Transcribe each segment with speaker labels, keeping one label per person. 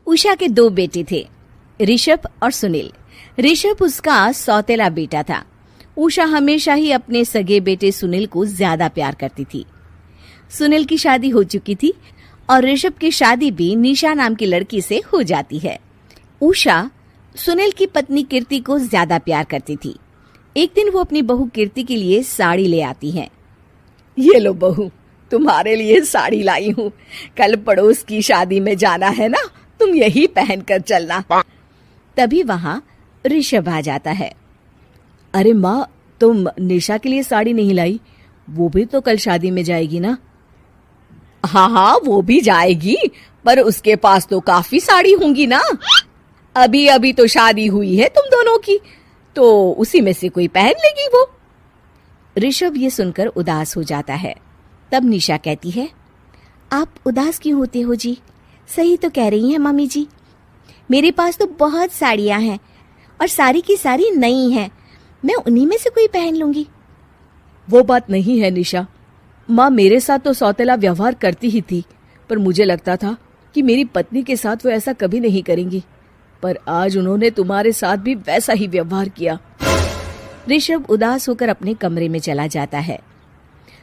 Speaker 1: उषा के 2 बेटे थे, ऋषभ और सुनील। ऋषभ उसका सौतेला बेटा था। उषा हमेशा ही अपने सगे बेटे सुनील को ज्यादा प्यार करती थी। सुनील की शादी हो चुकी थी और ऋषभ की शादी भी निशा नाम की लड़की से हो जाती है। उषा सुनील की पत्नी कीर्ति को ज्यादा प्यार करती थी। एक दिन वो अपनी बहू कीर्ति के लिए साड़ी ले आती है।
Speaker 2: ये लो बहू, तुम्हारे लिए साड़ी लाई हूँ। कल पड़ोस की शादी में जाना है ना, तुम यही पहन कर चलना।
Speaker 1: तभी वहाँ ऋषभ आ जाता है।
Speaker 3: अरे माँ, तुम निशा के लिए साड़ी नहीं लाई? वो भी तो कल शादी में जाएगी ना?
Speaker 2: हाँ, वो भी जाएगी, पर उसके पास तो काफी साड़ी होंगी ना। अभी अभी तो शादी हुई है तुम दोनों की, तो उसी में से कोई पहन लेगी वो।
Speaker 1: ऋषभ ये सुनकर उदास हो जाता है। तब निशा कहती है, आप उदास क्यों होते हो जी? सही तो कह रही हैं मम्मी जी। मेरे पास तो बहुत साड़ियां हैं और सारी की सारी नई हैं। मैं उन्हीं में से कोई पहन लूंगी।
Speaker 3: वो बात नहीं है निशा। माँ मेरे साथ तो सौतेला व्यवहार करती ही थी, पर मुझे लगता था कि मेरी पत्नी के साथ वो ऐसा कभी नहीं करेंगी, पर आज उन्होंने तुम्हारे साथ भी वैसा ही व्यवहार किया।
Speaker 1: ऋषभ उदास होकर अपने कमरे में चला जाता है।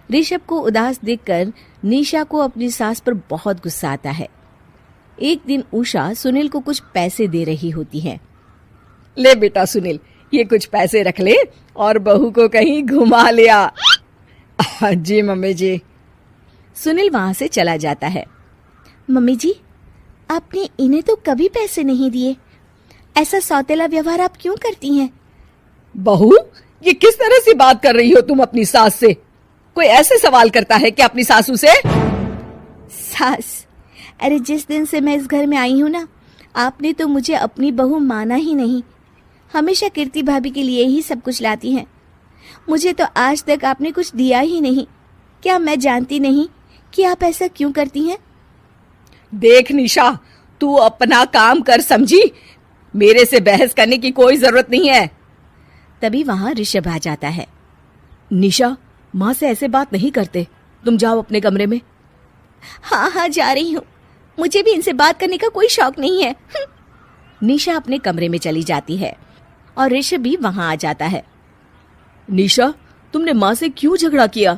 Speaker 1: ऋषभ को उदास देखकर निशा को अपनी सास पर बहुत गुस्सा आता है। एक दिन उषा सुनील को कुछ पैसे दे रही होती है।
Speaker 2: ले बेटा सुनील, ये कुछ पैसे रख ले और बहू को कहीं घुमा लिया। जी मम्मी जी।
Speaker 1: सुनील वहां से चला जाता है। मम्मी जी, आपने इन्हें तो कभी पैसे नहीं दिए। ऐसा सौतेला व्यवहार आप क्यों करती हैं?
Speaker 2: बहू, ये किस तरह से बात कर रही हो तुम अपनी सास से? कोई ऐसे सवाल करता है कि अपनी सासू से?
Speaker 1: सास? अरे जिस दिन से मैं इस घर में आई हूँ ना, आपने तो मुझे अपनी बहू माना ही नहीं। हमेशा कीर्ति भाभी के लिए ही सब कुछ लाती हैं। मुझे तो आज तक आपने कुछ दिया ही नहीं। क्या मैं जानती नहीं कि आप ऐसा क्यों करती हैं?
Speaker 2: देख निशा, तू अपना काम कर समझी। मेरे से बहस करने की कोई जरूरत नहीं है।
Speaker 1: तभी वहां ऋषभ आ जाता है।
Speaker 3: निशा, माँ से ऐसे बात नहीं करते। तुम जाओ अपने कमरे में।
Speaker 1: हाँ, जा रही हूँ। मुझे भी इनसे बात करने का कोई शौक नहीं है। निशा अपने कमरे में चली जाती है और ऋषभ भी वहां आ जाता है।
Speaker 3: निशा, तुमने माँ से क्यों झगड़ा किया?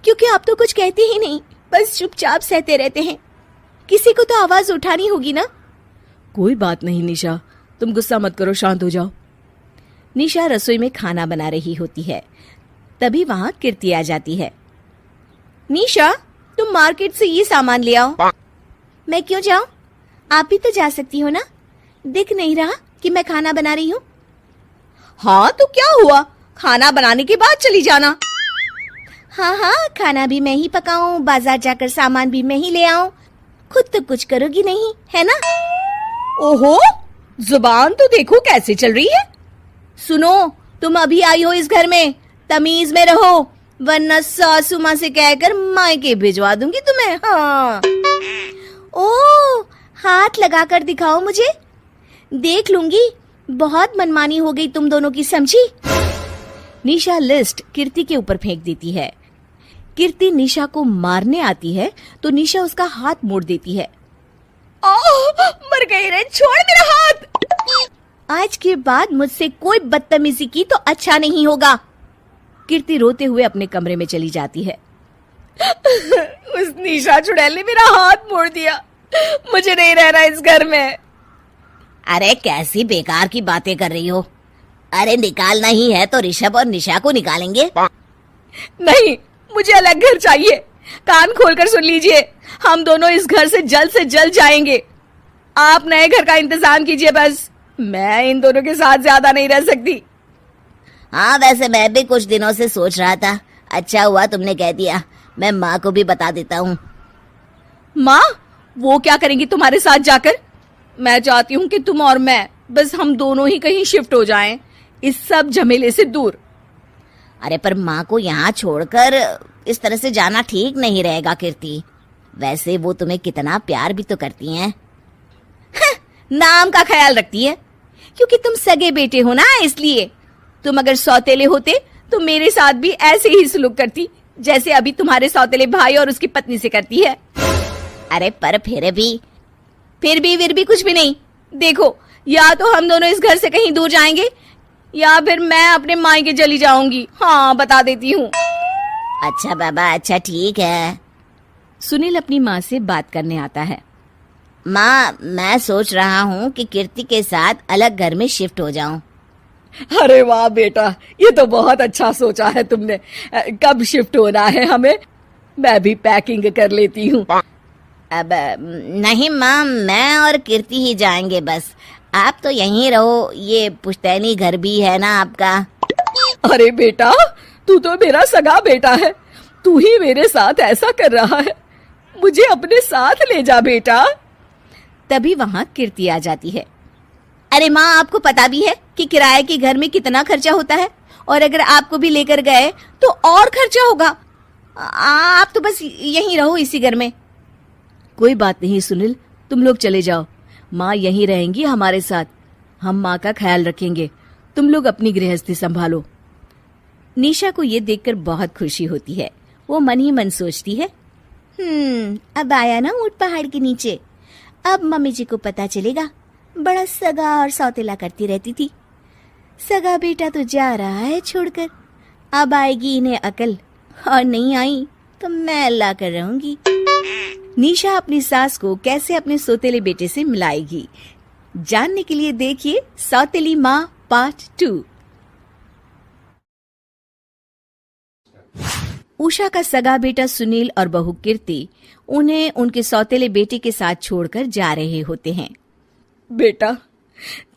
Speaker 1: क्योंकि आप तो कुछ कहते ही नहीं, बस चुपचाप सहते रहते हैं। किसी को तो आवाज उठानी होगी ना।
Speaker 3: कोई बात नहीं निशा, तुम गुस्सा मत करो, शांत हो जाओ।
Speaker 1: निशा रसोई में खाना बना रही होती है। तभी वहां कीर्ति आ जाती है। निशा, तुम मार्केट से ये सामान ले आओ। मैं क्यों जाऊं? आप भी तो जा सकती हो ना। दिख नहीं रहा कि मैं खाना बना रही हूँ?
Speaker 2: हाँ तो क्या हुआ, खाना बनाने के बाद चली जाना।
Speaker 1: हाँ, खाना भी मैं ही पकाऊं, बाजार जाकर सामान भी मैं ही ले आऊं। खुद तो कुछ करोगी नहीं, है ना?
Speaker 2: ओहो, जुबान तो देखो कैसे चल रही है।
Speaker 1: सुनो, तुम अभी आई हो इस घर में, तमीज में रहो, वरना सासू माँ से कहकर मायके भिजवा दूंगी तुम्हें। हाँ। ओह, हाथ लगाकर दिखाओ मुझे, देख लूंगी। बहुत मनमानी हो गई तुम दोनों की, समझी? निशा लिस्ट कीर्ति के ऊपर फेंक देती है। कीर्ति निशा को मारने आती है तो निशा उसका हाथ मोड़ देती है।
Speaker 2: मर गई रे, छोड़ मेरा हाथ।
Speaker 1: आज के बाद मुझसे कोई बदतमीजी की तो अच्छा नहीं होगा। कीर्ति रोते हुए अपने कमरे में चली जाती है।
Speaker 2: उस निशा चुड़ैल ने मेरा हाथ मोड़ दिया। मुझे नहीं रहना इस घर में।
Speaker 4: अरे कैसी बेकार की बातें कर रही हो। अरे निकालना ही है तो ऋषभ और निशा को निकालेंगे।
Speaker 2: नहीं, मुझे अलग घर चाहिए। कान खोलकर सुन लीजिए, हम दोनों इस घर से जल्द जाएंगे। आप नए घर का इंतजाम कीजिए बस। मैं इन दोनों के साथ ज्यादा नहीं रह सकती।
Speaker 4: हाँ, वैसे मैं भी कुछ दिनों से सोच रहा था। अच्छा हुआ तुमने कह दिया, मैं माँ को भी बता देता हूँ।
Speaker 2: माँ, वो क्या करेंगी तुम्हारे साथ जाकर? मैं चाहती हूँ कि तुम और मैं, बस हम दोनों ही कहीं शिफ्ट हो जाएं, इस सब झमेले से दूर।
Speaker 4: अरे पर माँ को यहाँ छोड़कर इस तरह से जाना ठीक नहीं रहेगा कीर्ति। वैसे वो तुम्हें कितना प्यार भी तो करती हैं।
Speaker 1: नाम का ख्याल रखती है, क्योंकि तुम सगे बेटे हो ना, इसलिए। तुम अगर सौतेले होते तो मेरे साथ भी ऐसे ही सलूक करती जैसे अभी तुम्हारे सौतेले भाई और उसकी पत्नी से करती है।
Speaker 4: अरे पर फिर भी
Speaker 2: फिर भी कुछ भी नहीं। देखो, या तो हम दोनों इस घर से कहीं दूर जाएंगे या फिर मैं अपने मायके चली जाऊंगी। हाँ, बता देती हूँ।
Speaker 4: अच्छा बाबा, अच्छा ठीक है।
Speaker 1: सुनील अपनी माँ से बात करने आता है।
Speaker 4: माँ, मैं सोच रहा हूँ कि कीर्ति के साथ अलग घर में शिफ्ट हो जाऊं।
Speaker 3: अरे वाह बेटा, ये तो बहुत अच्छा सोचा है तुमने। कब शिफ्ट होना है हमें? मैं भी पैकिंग कर लेती हूँ।
Speaker 4: अब नहीं माँ, मैं और कीर्ति ही जाएंगे बस। आप तो यहीं रहो, ये पुश्तैनी घर भी है ना आपका।
Speaker 3: अरे बेटा, तू तो मेरा सगा बेटा है, तू ही मेरे साथ ऐसा कर रहा है। मुझे अपने साथ ले जा बेटा।
Speaker 1: तभी वहाँ कीर्ति आ जाती है। अरे माँ, आपको पता भी है कि किराए के घर में कितना खर्चा होता है, और अगर आपको भी लेकर गए तो और खर्चा होगा। आप तो बस यहीं रहो इसी घर में।
Speaker 3: कोई बात नहीं सुनील, तुम लोग चले जाओ, माँ यहीं रहेंगी हमारे साथ। हम माँ का ख्याल रखेंगे, तुम लोग अपनी गृहस्थी संभालो।
Speaker 1: निशा को ये देखकर बहुत खुशी होती है। वो मन ही मन सोचती है, अब आया ना ऊंट पहाड़ के नीचे। अब मम्मी जी को पता चलेगा बड़ा सगा और सौतेला करती रहती थी। सगा बेटा तो जा रहा है छोड़कर, अब आएगी इन्हें अकल, और नहीं आई तो मैं अल्लाह कर रहूंगी। निशा अपनी सास को कैसे अपने सौतेले बेटे से मिलाएगी, जानने के लिए देखिए सौतेली माँ पार्ट 2। उषा का सगा बेटा सुनील और बहू कीर्ति उन्हें उनके सौतेले बेटे के साथ छोड़कर जा रहे होते हैं।
Speaker 3: बेटा,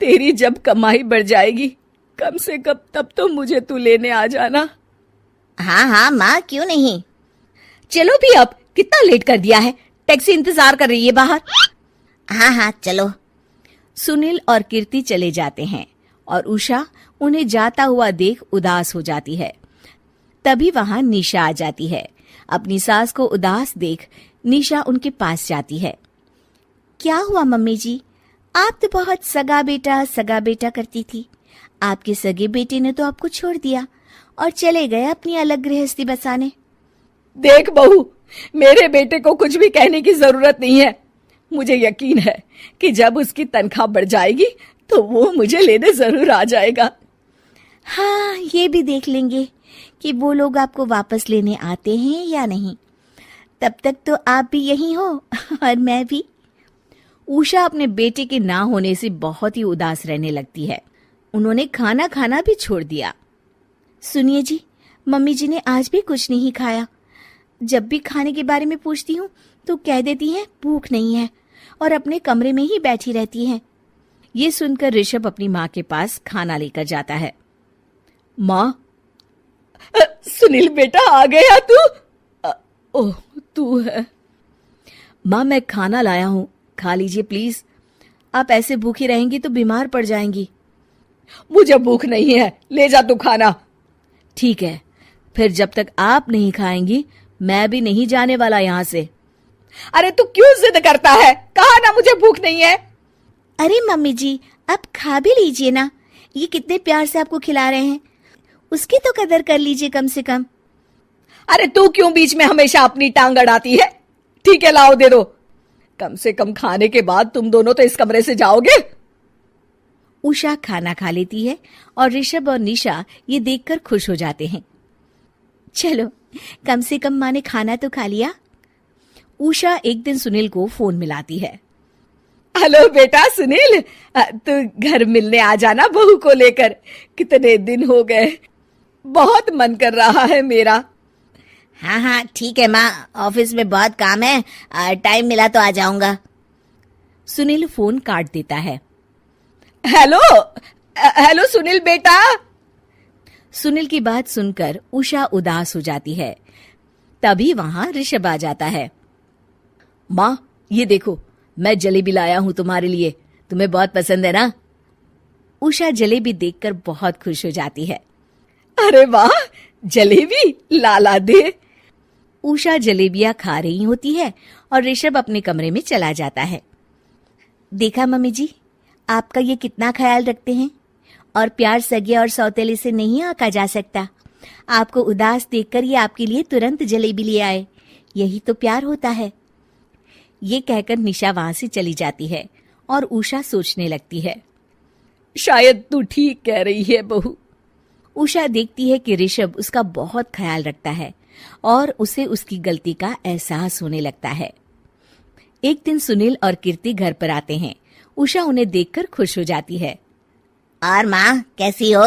Speaker 3: तेरी जब कमाई बढ़ जाएगी, कम से कम तब तो मुझे तू लेने आ जाना।
Speaker 4: हाँ हाँ माँ, क्यों नहीं।
Speaker 1: चलो भी, अब कितना लेट कर दिया है, टैक्सी इंतजार कर रही है बाहर।
Speaker 4: हाँ हाँ चलो।
Speaker 1: सुनील और कीर्ति चले जाते हैं और उषा उन्हें जाता हुआ देख उदास हो जाती है। तभी वहां निशा आ जाती है। अपनी सास को उदास देख निशा उनके पास जाती है। क्या हुआ मम्मी जी, आप तो बहुत सगा बेटा करती थी। आपके सगे बेटे ने तो आपको छोड़ दिया और चले गए अपनी अलग गृहस्थी बसाने।
Speaker 3: देख बहू, मेरे बेटे को कुछ भी कहने की जरूरत नहीं है। मुझे यकीन है कि जब उसकी तनख्वाह बढ़ जाएगी तो वो मुझे लेने जरूर आ जाएगा।
Speaker 1: हाँ, ये भी देख लेंगे कि वो लोग आपको वापस लेने आते हैं या नहीं। तब तक तो आप भी यहीं हो और मैं भी। उषा अपने बेटे के ना होने से बहुत ही उदास रहने लगती है। उन्होंने खाना खाना भी छोड़ दिया। सुनिए जी, मम्मी जी ने आज भी कुछ नहीं खाया। जब भी खाने के बारे में पूछती हूँ तो कह देती हैं भूख नहीं है, और अपने कमरे में ही बैठी रहती हैं। ये सुनकर ऋषभ अपनी माँ के पास खाना लेकर जाता है।
Speaker 3: माँ, सुनील बेटा आ गया तू? ओह, तू है। माँ, मैं खाना लाया हूँ, खा लीजिए प्लीज। आप ऐसे भूखी रहेंगी तो बीमार पड़ जाएंगी। मुझे भूख नहीं है, ले जा तू खाना। ठीक है, फिर जब तक आप नहीं खाएंगी मैं भी नहीं जाने वाला यहाँ से। अरे तू क्यों जिद करता है? कहा ना मुझे भूख नहीं है।
Speaker 1: अरे मम्मी जी, आप खा भी लीजिए ना, ये कितने प्यार से आपको खिला रहे हैं, उसकी तो कदर कर लीजिए कम से कम।
Speaker 3: अरे तू क्यों बीच में हमेशा अपनी टांग अड़ाती है? ठीक है, लाओ दे दो। कम से कम खाने के बाद तुम दोनों तो इस कमरे से जाओगे।
Speaker 1: उषा खाना खा लेती है और ऋषभ और निशा ये देखकर खुश हो जाते हैं। चलो, कम से कम माँ ने खाना तो खा लिया। उषा एक दिन सुनील को फोन मिलाती है।
Speaker 3: हेलो बेटा सुनील, तू घर मिलने आ जाना बहू को लेकर। कितने दिन हो गए, बहुत मन कर रहा है मेरा।
Speaker 4: हाँ हाँ ठीक है माँ, ऑफिस में बहुत काम है, टाइम मिला तो आ जाऊंगा।
Speaker 1: सुनील फोन काट देता है।
Speaker 3: हेलो सुनील बेटा।
Speaker 1: सुनील की बात सुनकर उषा उदास हो जाती है। तभी वहां ऋषभ आ जाता है।
Speaker 3: माँ, ये देखो, मैं जलेबी लाया हूँ तुम्हारे लिए, तुम्हें बहुत पसंद है ना?
Speaker 1: उषा जलेबी देखकर बहुत खुश हो जाती है।
Speaker 3: अरे वाह, जलेबी ला दे।
Speaker 1: उषा जलेबियां खा रही होती है और ऋषभ अपने कमरे में चला जाता है। देखा मम्मी जी, आपका ये कितना ख्याल रखते हैं, और प्यार सगे और सौतेले से नहीं आका जा सकता। आपको उदास देखकर ये आपके लिए तुरंत जलेबी ले आए, यही तो प्यार होता है। ये कहकर निशा वहां से चली जाती है और उषा सोचने लगती है।
Speaker 3: शायद तू ठीक कह रही है बहू।
Speaker 1: उषा देखती है कि ऋषभ उसका बहुत ख्याल रखता है और उसे उसकी गलती का एहसास होने लगता है। एक दिन सुनील और कीर्ति घर पर आते हैं। उषा उन्हें देखकर खुश हो जाती है।
Speaker 4: और माँ कैसी हो?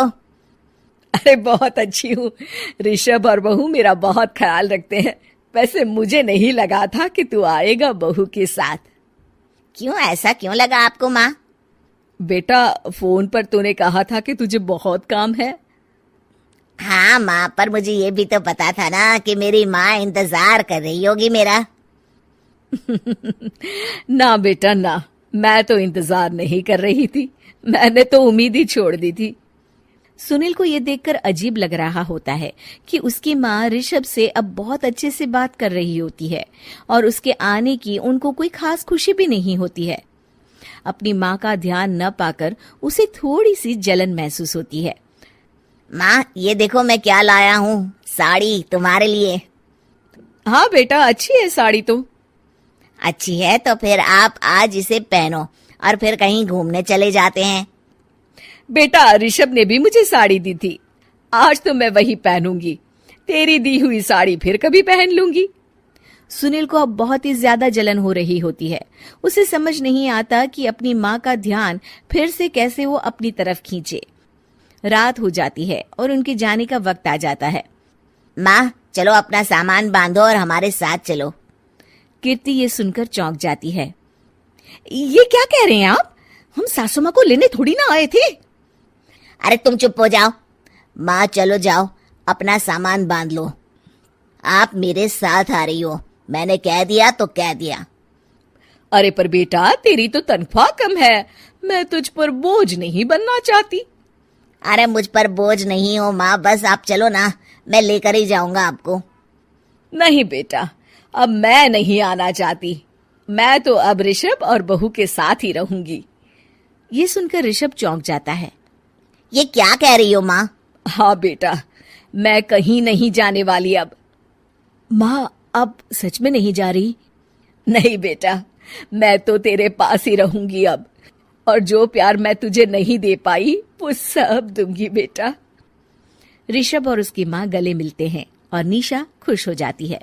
Speaker 3: अरे बहुत अच्छी हूँ। ऋषभ और बहू मेरा बहुत ख्याल रखते हैं। वैसे मुझे नहीं लगा था कि तू आएगा बहू के साथ।
Speaker 4: क्यों, ऐसा क्यों लगा आपको माँ?
Speaker 3: बेटा, फोन पर तूने कहा था कि तुझे बहुत काम है।
Speaker 4: हाँ माँ, पर मुझे ये भी तो पता था ना कि मेरी माँ इंतजार कर रही होगी मेरा।
Speaker 3: ना बेटा ना, मैं तो इंतजार नहीं कर रही थी। मैंने तो उम्मीद ही छोड़ दी थी।
Speaker 1: सुनील को ये देखकर अजीब लग रहा होता है कि उसकी माँ ऋषभ से अब बहुत अच्छे से बात कर रही होती है और उसके आने की उनको कोई खास खुशी भी नहीं होती है। अपनी माँ का ध्यान न पाकर उसे थोड़ी सी जलन महसूस होती है।
Speaker 4: माँ ये देखो मैं क्या लाया हूँ, साड़ी तुम्हारे लिए।
Speaker 3: हाँ बेटा, अच्छी है साड़ी तो।
Speaker 4: अच्छी है तो फिर आप आज इसे पहनो और फिर कहीं घूमने चले जाते हैं।
Speaker 3: बेटा, ऋषभ ने भी मुझे साड़ी दी थी। आज तो मैं वही पहनूंगी। तेरी दी हुई साड़ी फिर कभी पहन लूंगी।
Speaker 1: सुनील को अब बहुत ही ज्यादा जलन हो रही होती है। उसे समझ नहीं आता कि अपनी माँ का ध्यान फिर से कैसे वो अपनी तरफ खींचे। रात हो जाती है और उनके जाने का वक्त आ जाता है।
Speaker 4: माँ चलो अपना सामान बांधो और हमारे साथ चलो।
Speaker 1: कीर्ति ये सुनकर चौंक जाती है। ये क्या कह रहे हैं आप? हम सासू माँ को लेने थोड़ी ना आए थे।
Speaker 4: अरे तुम चुप हो जाओ। माँ चलो जाओ, अपना सामान बांध लो। आप मेरे साथ आ रही हो, मैंने कह दिया तो कह दिया।
Speaker 3: अरे पर बेटा, तेरी तो तनख्वाह कम है। मैं तुझ पर बोझ नहीं बनना चाहती।
Speaker 4: अरे मुझ पर बोझ नहीं हो माँ, बस आप चलो ना, मैं लेकर ही जाऊंगा आपको।
Speaker 3: नहीं बेटा, अब मैं नहीं आना चाहती। मैं तो अब ऋषभ और बहू के साथ ही रहूंगी।
Speaker 1: ये सुनकर ऋषभ चौंक जाता है।
Speaker 4: ये क्या कह रही हो माँ?
Speaker 3: हाँ बेटा, मैं कहीं नहीं जाने वाली अब।
Speaker 1: माँ, अब सच में नहीं जा रही?
Speaker 3: नहीं बेटा, मैं तो तेरे पास ही रहूंगी अब। और जो प्यार मैं तुझे नहीं दे पाई वो सब दूंगी बेटा।
Speaker 1: ऋषभ और उसकी माँ गले मिलते हैं और निशा खुश हो जाती है।